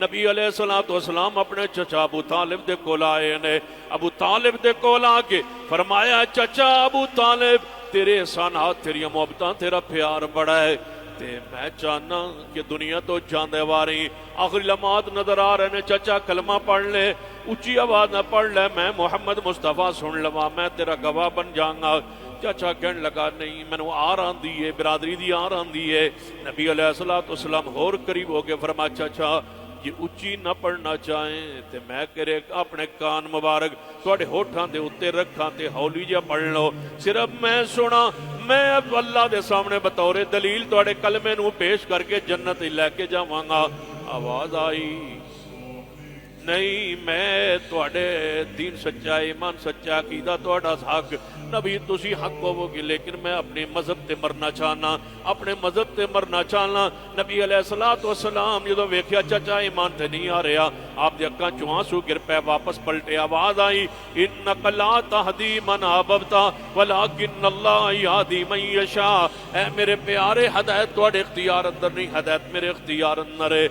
نبی علیہ الصلوۃ والسلام اپنے چچا ابو طالب دے کول آئے نے۔ ابو طالب دے کول آ کے فرمایا چچا ابو طالب تیرے احسانات تیریاں محبتاں تیرا پیار بڑا ہے تے میں چاہنا کہ دنیا تو جاندے واری آخری لمحات نظر آ رہے نے۔ چچا کلمہ پڑھ لے، اچھی آواز نہ پڑھ لے، میں محمد مصطفیٰ سن لواں، میں تیرا گواہ بن جاؤں گا۔ چچا کہنے لگا نہیں مینوں آر آندی ہے، برادری دی آر آندی ہے۔ نبی علیہ الصلوۃ والسلام اور قریب ہو کے فرمایا چچا یہ اچھی نہ پڑھنا چاہیں تے میں کرے اپنے کان مبارک تواڈے ہوٹھاں دے اتے رکھاں تے ہولی جا پڑھ لو، صرف میں سنا، میں اب اللہ دے سامنے بطور دلیل تواڈے کلمے نو پیش کر کے جنت لے کے جاواں گا۔ آواز آئی نہیں میں تواڈے دین سچا، ایمان سچا، عقیدہ تواڈا حق، نبی تسی حق ہوو گے، لیکن میں اپنے مذہب تے مرنا چاہنا، اپنے مذہب تے مرنا چاہنا۔ نبی علیہ الصلوۃ والسلام جدوں ویکھیا چچا ایمان تے نہیں آ رہا، آپ دے اکھاں چوں آنسو گر پے، واپس پلٹے، آواز آئی انک لا تہدی من احببت ولکن اللہ یہدی من یشاء۔ اے میرے پیارے ہدایت تواڈے اختیار اندر نہیں، ہدایت میرے اختیار اندر ہے۔